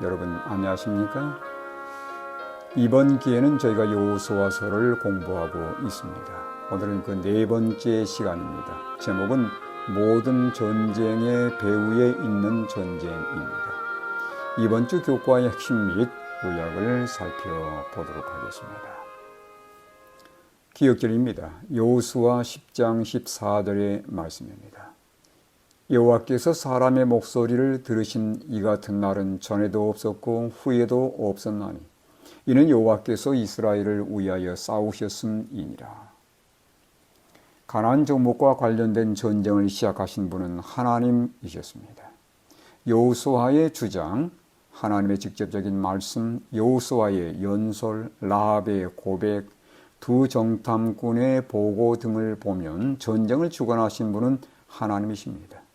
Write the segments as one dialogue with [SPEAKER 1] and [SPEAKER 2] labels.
[SPEAKER 1] 여러분 안녕하십니까? 이번 기회는 저희가 여호수아서를 공부하고 있습니다. 오늘은 그 네 번째 시간입니다. 제목은 모든 전쟁의 배후에 있는 전쟁입니다. 이번 주 교과의 핵심 및 요약을 살펴보도록 하겠습니다. 기억절입니다. 여호수아 10장 14절의 말씀입니다. 여호와께서 사람의 목소리를 들으신 이 같은 날은 전에도 없었고 후에도 없었나니 이는 여호와께서 이스라엘을 위하여 싸우셨음이니라. 가나안 정복과 관련된 전쟁을 시작하신 분은 하나님이셨습니다. 여호수아의 주장, 하나님의 직접적인 말씀, 여호수아의 연설, 라합의 고백, 두 정탐꾼의 보고 등을 보면 전쟁을 주관하신 분은 하나님이십니다.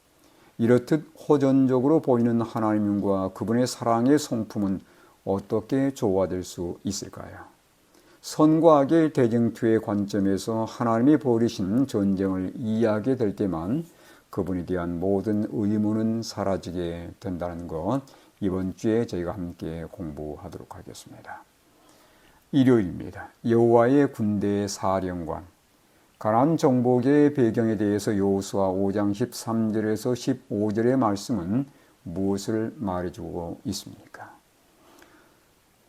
[SPEAKER 1] 이렇듯 호전적으로 보이는 하나님과 그분의 사랑의 성품은 어떻게 조화될 수 있을까요? 선과 악의 대쟁투의 관점에서 하나님이 벌이신 전쟁을 이해하게 될 때만 그분에 대한 모든 의문은 사라지게 된다는 것, 이번 주에 저희가 함께 공부하도록 하겠습니다. 일요일입니다. 여호와의 군대의 사령관. 가나안 정복의 배경에 대해서 여호수아 5장 13절에서 15절의 말씀은 무엇을 말해주고 있습니까?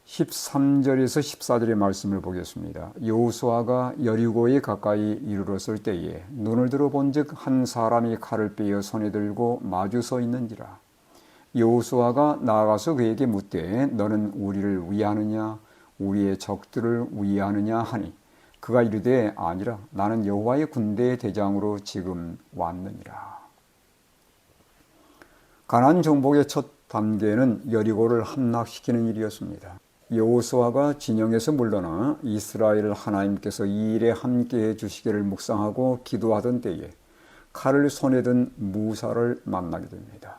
[SPEAKER 1] 13절에서 14절의 말씀을 보겠습니다. 여호수아가 여리고에 가까이 이르렀을 때에 눈을 들어 본즉 한 사람이 칼을 빼어 손에 들고 마주 서 있는지라. 여호수아가 나아가서 그에게 묻되 너는 우리를 위하느냐 우리의 적들을 위하느냐 하니 그가 이르되 아니라 나는 여호와의 군대의 대장으로 지금 왔느니라. 가나안 정복의 첫 단계는 여리고를 함락시키는 일이었습니다. 여호수아가 진영에서 물러나 이스라엘 하나님께서 이 일에 함께해 주시기를 묵상하고 기도하던 때에 칼을 손에 든 무사를 만나게 됩니다.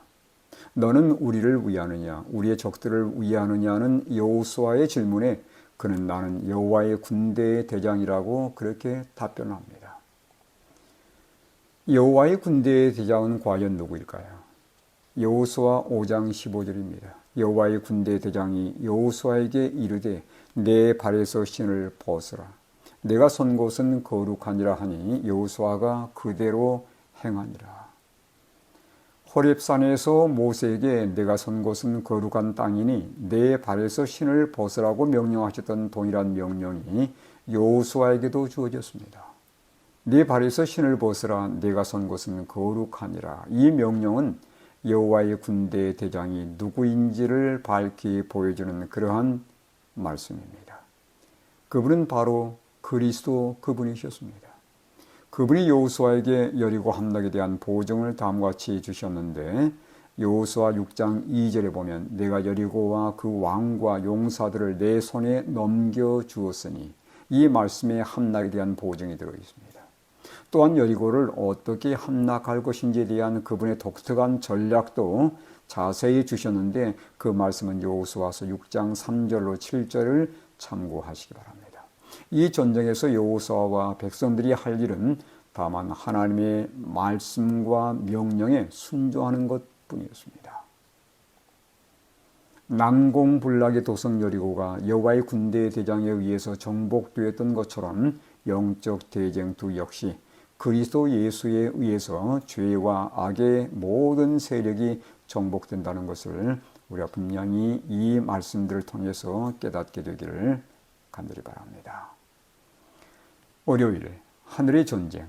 [SPEAKER 1] 너는 우리를 위하느냐 우리의 적들을 위하느냐는 여호수아의 질문에 그는 나는 여호와의 군대의 대장이라고 그렇게 답변합니다. 여호와의 군대의 대장은 과연 누구일까요? 여호수아 5장 15절입니다. 여호와의 군대의 대장이 여호수아에게 이르되 내 발에서 신을 벗으라. 내가 선 곳은 거룩하니라 하니 여호수아가 그대로 행하니라. 호렙산에서 모세에게 내가 선 곳은 거룩한 땅이니 내 발에서 신을 벗으라고 명령하셨던 동일한 명령이 여호수아에게도 주어졌습니다. 네 발에서 신을 벗으라. 내가 선 곳은 거룩하니라. 이 명령은 여호와의 군대의 대장이 누구인지를 밝히 보여주는 그러한 말씀입니다. 그분은 바로 그리스도 그분이셨습니다. 그분이 여호수아에게 여리고 함락에 대한 보증을 다음과 같이 주셨는데 여호수아 6장 2절에 보면 내가 여리고와 그 왕과 용사들을 내 손에 넘겨주었으니 이 말씀에 함락에 대한 보증이 들어있습니다. 또한 여리고를 어떻게 함락할 것인지에 대한 그분의 독특한 전략도 자세히 주셨는데 그 말씀은 여호수아서 6장 3절로 7절을 참고하시기 바랍니다. 이 전쟁에서 여호수아와 백성들이 할 일은 다만 하나님의 말씀과 명령에 순종하는 것뿐이었습니다. 난공불락의 도성 여리고가 여호와의 군대의 대장에 의해서 정복되었던 것처럼 영적 대쟁투 역시 그리스도 예수에 의해서 죄와 악의 모든 세력이 정복된다는 것을 우리가 분명히 이 말씀들을 통해서 깨닫게 되기를 간절히 바랍니다. 월요일 하늘의 전쟁.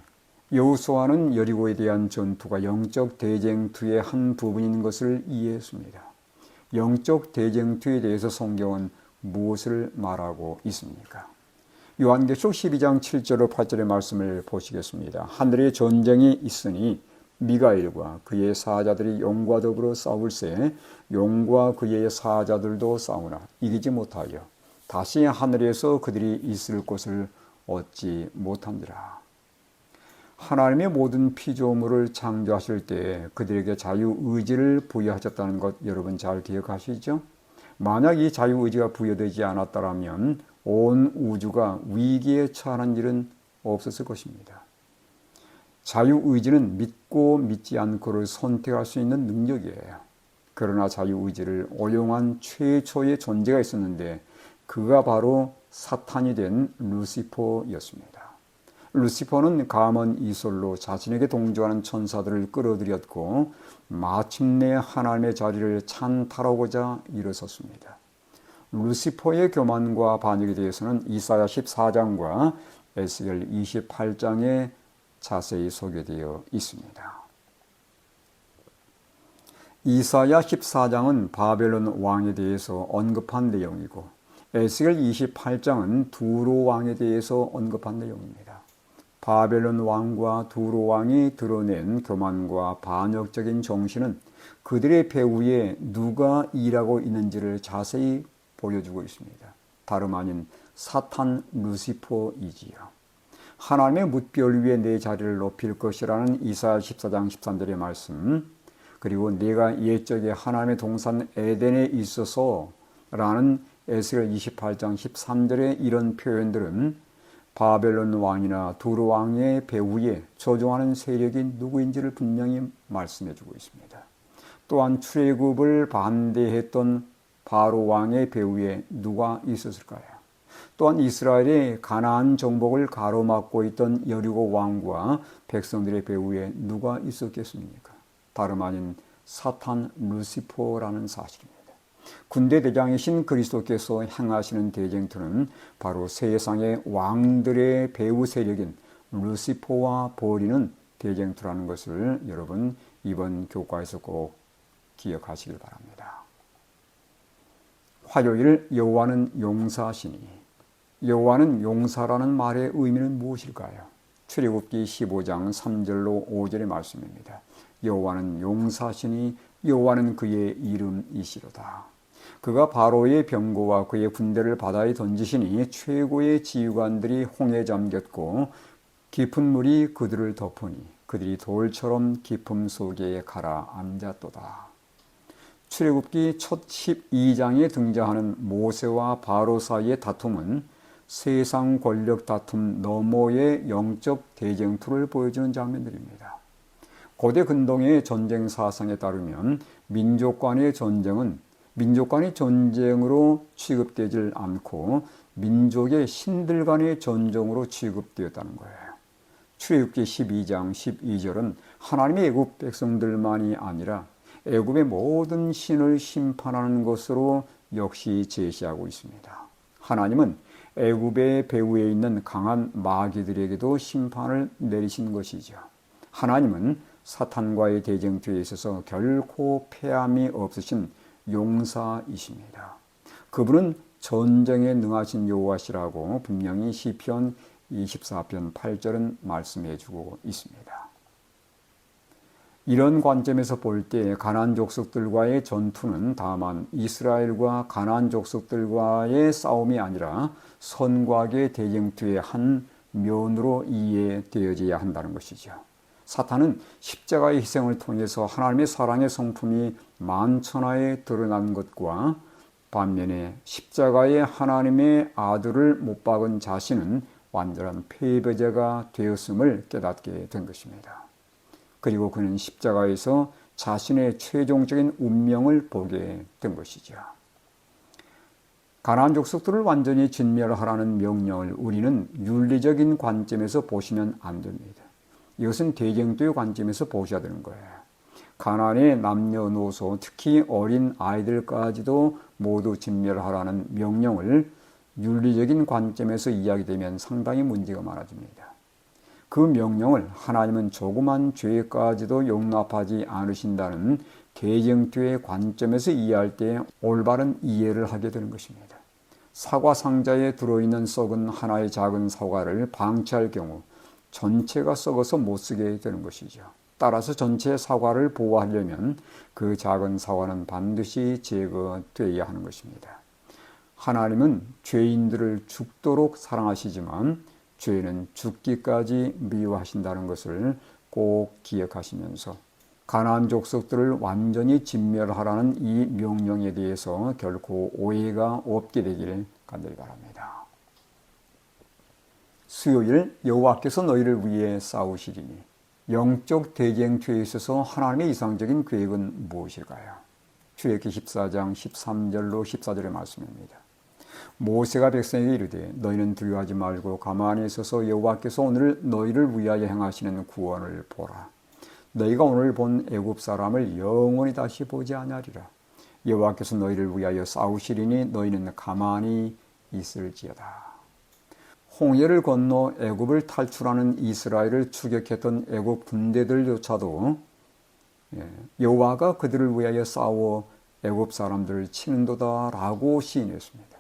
[SPEAKER 1] 여호수아는 여리고에 대한 전투가 영적 대쟁투의 한 부분인 것을 이해했습니다. 영적 대쟁투에 대해서 성경은 무엇을 말하고 있습니까? 요한계시록 12장 7절로 8절의 말씀을 보시겠습니다. 하늘의 전쟁이 있으니 미가엘과 그의 사자들이 용과 더불어 싸울세 용과 그의 사자들도 싸우나 이기지 못하여 다시 하늘에서 그들이 있을 곳을 얻지 못한지라. 하나님의 모든 피조물을 창조하실 때 그들에게 자유의지를 부여하셨다는 것 여러분 잘 기억하시죠? 만약 이 자유의지가 부여되지 않았다면 온 우주가 위기에 처하는 일은 없었을 것입니다. 자유의지는 믿고 믿지 않고를 선택할 수 있는 능력이에요. 그러나 자유의지를 오용한 최초의 존재가 있었는데 그가 바로 사탄이 된 루시퍼였습니다. 루시퍼는 감언 이솔로 자신에게 동조하는 천사들을 끌어들였고 마침내 하나님의 자리를 찬탈하고자 일어섰습니다. 루시퍼의 교만과 반역에 대해서는 이사야 14장과 에스겔 28장에 자세히 소개되어 있습니다. 이사야 14장은 바벨론 왕에 대해서 언급한 내용이고 에스겔 28장은 두로 왕에 대해서 언급한 내용입니다. 바벨론 왕과 두로 왕이 드러낸 교만과 반역적인 정신은 그들의 배후에 누가 일하고 있는지를 자세히 보여주고 있습니다. 다름 아닌 사탄 루시퍼이지요. 하나님의 뭇별 위에 내 자리를 높일 것이라는 이사야 14장 13절의 말씀, 그리고 내가 옛적에 하나님의 동산 에덴에 있어서 라는 에스겔 28장 13절의 이런 표현들은 바벨론 왕이나 두로 왕의 배후에 조종하는 세력이 누구인지를 분명히 말씀해 주고 있습니다. 또한 출애굽을 반대했던 바로 왕의 배후에 누가 있었을까요? 또한 이스라엘의 가나안 정복을 가로막고 있던 여리고 왕과 백성들의 배후에 누가 있었겠습니까? 다름 아닌 사탄 루시퍼라는 사실입니다. 군대 대장이신 그리스도께서 행하시는 대쟁투는 바로 세상의 왕들의 배후 세력인 루시퍼와 벌이는 대쟁투라는 것을 여러분 이번 교과에서 꼭 기억하시길 바랍니다. 화요일 여호와는 용사시니, 여호와는 용사라는 말의 의미는 무엇일까요? 출애굽기 15장 3절로 5절의 말씀입니다. 여호와는 용사시니 여호와는 그의 이름이시로다. 그가 바로의 병거와 그의 군대를 바다에 던지시니 최고의 지휘관들이 홍해에 잠겼고 깊은 물이 그들을 덮으니 그들이 돌처럼 깊음 속에 가라앉았도다. 출애굽기 첫 12장에 등장하는 모세와 바로 사이의 다툼은 세상 권력 다툼 너머의 영적 대쟁투를 보여주는 장면들입니다. 고대 근동의 전쟁 사상에 따르면 민족 간의 전쟁은 민족 간의 전쟁으로 취급되질 않고 민족의 신들 간의 전쟁으로 취급되었다는 거예요. 출애굽기 12장 12절은 하나님의 애굽 백성들만이 아니라 애굽의 모든 신을 심판하는 것으로 역시 제시하고 있습니다. 하나님은 애굽의 배후에 있는 강한 마귀들에게도 심판을 내리신 것이죠. 하나님은 사탄과의 대쟁투에 있어서 결코 패함이 없으신 용사이십니다. 그분은 전쟁에 능하신 여호와시라고 분명히 시편 24편 8절은 말씀해 주고 있습니다. 이런 관점에서 볼 때 가나안 족속들과의 전투는 다만 이스라엘과 가나안 족속들과의 싸움이 아니라 선과 악의 대쟁투의 한 면으로 이해되어져야 한다는 것이죠. 사탄은 십자가의 희생을 통해서 하나님의 사랑의 성품이 만천하에 드러난 것과 반면에 십자가에 하나님의 아들을 못 박은 자신은 완전한 패배자가 되었음을 깨닫게 된 것입니다. 그리고 그는 십자가에서 자신의 최종적인 운명을 보게 된 것이죠. 가나안 족속들을 완전히 진멸하라는 명령을 우리는 윤리적인 관점에서 보시면 안 됩니다. 이것은 대쟁투의 관점에서 보셔야 되는 거예요. 가나안의 남녀노소, 특히 어린 아이들까지도 모두 진멸하라는 명령을 윤리적인 관점에서 이야기되면 상당히 문제가 많아집니다. 그 명령을 하나님은 조그만 죄까지도 용납하지 않으신다는 대쟁투의 관점에서 이해할 때 올바른 이해를 하게 되는 것입니다. 사과 상자에 들어있는 썩은 하나의 작은 사과를 방치할 경우 전체가 썩어서 못 쓰게 되는 것이죠. 따라서 전체 사과를 보호하려면 그 작은 사과는 반드시 제거되어야 하는 것입니다. 하나님은 죄인들을 죽도록 사랑하시지만 죄는 죽기까지 미워하신다는 것을 꼭 기억하시면서 가나안 족속들을 완전히 진멸하라는 이 명령에 대해서 결코 오해가 없게 되기를 간절히 바랍니다. 수요일 여호와께서 너희를 위해 싸우시리니 영적 대쟁투에 있어서 하나님의 이상적인 계획은 무엇일까요? 출애굽기 14장 13절로 14절의 말씀입니다. 모세가 백성에게 이르되 너희는 두려워하지 말고 가만히 있어서 여호와께서 오늘 너희를 위하여 행하시는 구원을 보라. 너희가 오늘 본 애굽 사람을 영원히 다시 보지 아니하리라. 여호와께서 너희를 위하여 싸우시리니 너희는 가만히 있을지어다. 홍해를 건너 애굽을 탈출하는 이스라엘을 추격했던 애굽 군대들조차도 여호와가 그들을 위하여 싸워 애굽 사람들을 치는도다라고 시인했습니다.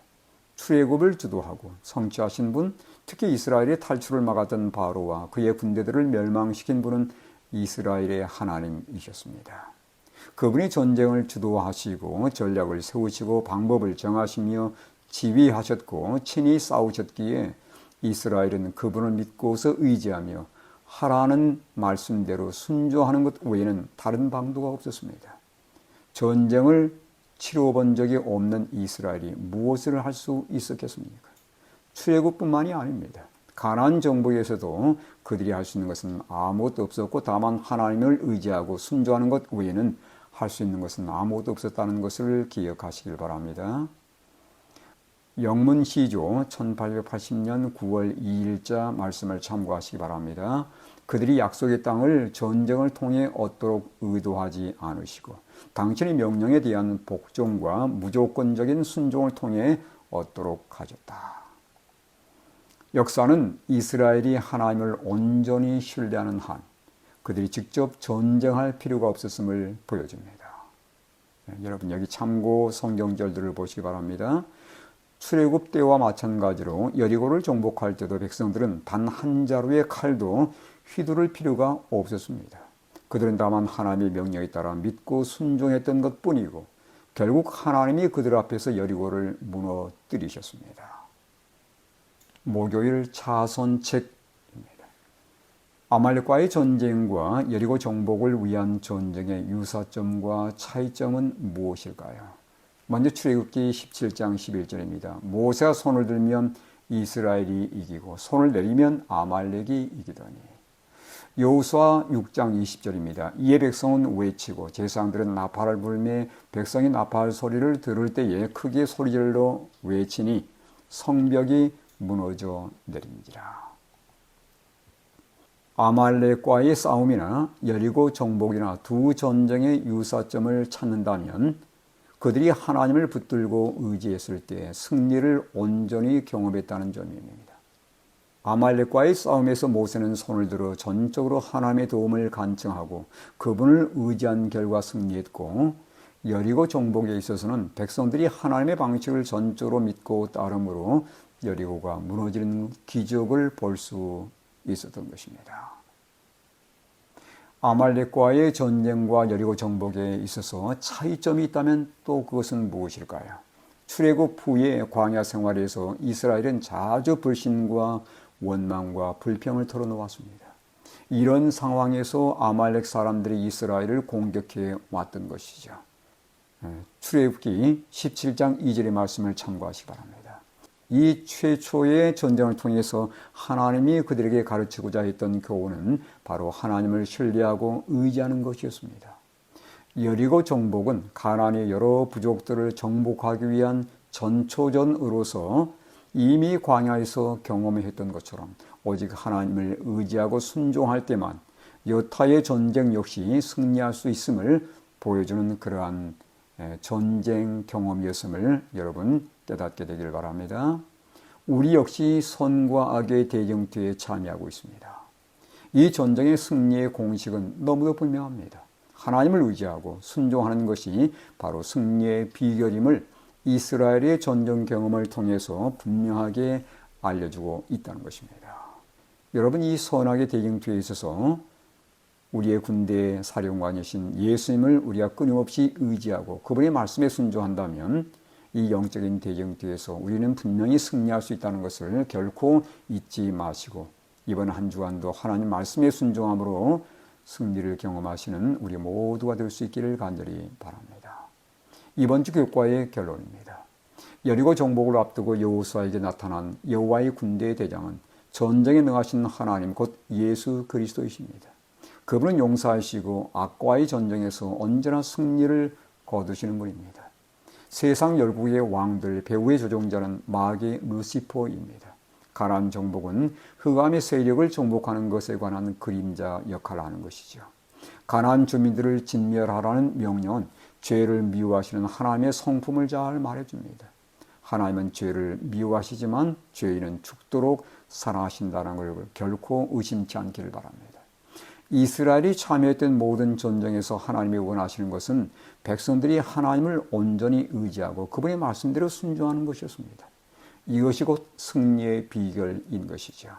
[SPEAKER 1] 출애굽을 주도하고 성취하신 분, 특히 이스라엘의 탈출을 막았던 바로와 그의 군대들을 멸망시킨 분은 이스라엘의 하나님이셨습니다. 그분이 전쟁을 주도하시고 전략을 세우시고 방법을 정하시며 지휘하셨고 친히 싸우셨기에 이스라엘은 그분을 믿고서 의지하며 하라는 말씀대로 순종하는 것 외에는 다른 방도가 없었습니다. 전쟁을 치러본 적이 없는 이스라엘이 무엇을 할 수 있었겠습니까? 출애굽뿐만이 아닙니다. 가나안 정복에서도 그들이 할 수 있는 것은 아무것도 없었고 다만 하나님을 의지하고 순종하는 것 외에는 할 수 있는 것은 아무것도 없었다는 것을 기억하시길 바랍니다. 영문시조 1880년 9월 2일자 말씀을 참고하시기 바랍니다. 그들이 약속의 땅을 전쟁을 통해 얻도록 의도하지 않으시고 당신의 명령에 대한 복종과 무조건적인 순종을 통해 얻도록 하셨다. 역사는 이스라엘이 하나님을 온전히 신뢰하는 한 그들이 직접 전쟁할 필요가 없었음을 보여줍니다. 여러분 여기 참고 성경절들을 보시기 바랍니다. 출애굽 때와 마찬가지로 여리고를 정복할 때도 백성들은 단 한 자루의 칼도 휘두를 필요가 없었습니다. 그들은 다만 하나님의 명령에 따라 믿고 순종했던 것뿐이고 결국 하나님이 그들 앞에서 여리고를 무너뜨리셨습니다. 목요일 차선책입니다. 아말렉과의 전쟁과 여리고 정복을 위한 전쟁의 유사점과 차이점은 무엇일까요? 먼저 출애굽기 17장 11절입니다. 모세가 손을 들면 이스라엘이 이기고 손을 내리면 아말렉이 이기더니. 여호수아 6장 20절입니다. 이에 백성은 외치고 제사장들은 나팔을 불매 백성이 나팔 소리를 들을 때에 크게 소리질러 외치니 성벽이 무너져 내린지라. 아말렉과의 싸움이나 여리고 정복이나 두 전쟁의 유사점을 찾는다면 그들이 하나님을 붙들고 의지했을 때 승리를 온전히 경험했다는 점입니다. 아말렉과의 싸움에서 모세는 손을 들어 전적으로 하나님의 도움을 간청하고 그분을 의지한 결과 승리했고 여리고 정복에 있어서는 백성들이 하나님의 방식을 전적으로 믿고 따름으로 여리고가 무너지는 기적을 볼 수 있었던 것입니다. 아말렉과의 전쟁과 여리고 정복에 있어서 차이점이 있다면 또 그것은 무엇일까요? 출애굽 후의 광야 생활에서 이스라엘은 자주 불신과 원망과 불평을 털어놓았습니다. 이런 상황에서 아말렉 사람들이 이스라엘을 공격해 왔던 것이죠. 출애굽기 17장 2절의 말씀을 참고하시기 바랍니다. 이 최초의 전쟁을 통해서 하나님이 그들에게 가르치고자 했던 교훈은 바로 하나님을 신뢰하고 의지하는 것이었습니다. 여리고 정복은 가나안의 여러 부족들을 정복하기 위한 전초전으로서 이미 광야에서 경험했던 것처럼 오직 하나님을 의지하고 순종할 때만 여타의 전쟁 역시 승리할 수 있음을 보여주는 그러한 전쟁 경험이었음을 여러분 깨닫게 되길 바랍니다. 우리 역시 선과 악의 대경투에 참여하고 있습니다. 이 전쟁의 승리의 공식은 너무도 분명합니다. 하나님을 의지하고 순종하는 것이 바로 승리의 비결임을 이스라엘의 전쟁 경험을 통해서 분명하게 알려주고 있다는 것입니다. 여러분 이 선악의 대경투에 있어서 우리의 군대 사령관이신 예수님을 우리가 끊임없이 의지하고 그분의 말씀에 순종한다면 이 영적인 대경투에서 우리는 분명히 승리할 수 있다는 것을 결코 잊지 마시고 이번 한 주간도 하나님 말씀에 순종함으로 승리를 경험하시는 우리 모두가 될 수 있기를 간절히 바랍니다. 이번 주 교과의 결론입니다. 여리고 정복을 앞두고 여호수아에게 나타난 여호와의 군대의 대장은 전쟁에 능하신 하나님 곧 예수 그리스도이십니다. 그분은 용사이시고 악과의 전쟁에서 언제나 승리를 거두시는 분입니다. 세상 열국의 왕들, 배후의 조종자는 마귀 루시퍼입니다. 가나안 정복은 흑암의 세력을 정복하는 것에 관한 그림자 역할을 하는 것이죠. 가나안 주민들을 진멸하라는 명령은 죄를 미워하시는 하나님의 성품을 잘 말해줍니다. 하나님은 죄를 미워하시지만 죄인은 죽도록 사랑하신다는 걸 결코 의심치 않기를 바랍니다. 이스라엘이 참여했던 모든 전쟁에서 하나님이 원하시는 것은 백성들이 하나님을 온전히 의지하고 그분의 말씀대로 순종하는 것이었습니다. 이것이 곧 승리의 비결인 것이죠.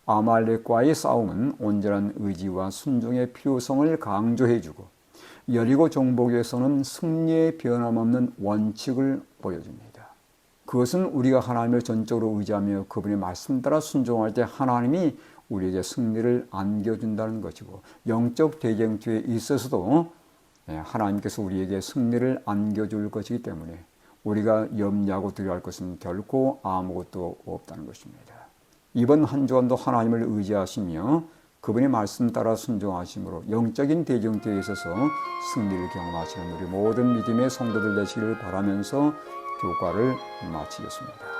[SPEAKER 1] 아말렉과의 싸움은 온전한 의지와 순종의 필요성을 강조해주고 여리고 정복에서는 승리의 변함없는 원칙을 보여줍니다. 그것은 우리가 하나님을 전적으로 의지하며 그분의 말씀 따라 순종할 때 하나님이 우리에게 승리를 안겨준다는 것이고 영적 대쟁투에 있어서도 하나님께서 우리에게 승리를 안겨줄 것이기 때문에 우리가 염려하고 두려워할 것은 결코 아무것도 없다는 것입니다. 이번 한 주간도 하나님을 의지하시며 그분의 말씀 따라 순종하심으로 영적인 대쟁투에 있어서 승리를 경험하시는 우리 모든 믿음의 성도들 되시기를 바라면서 교과를 마치겠습니다.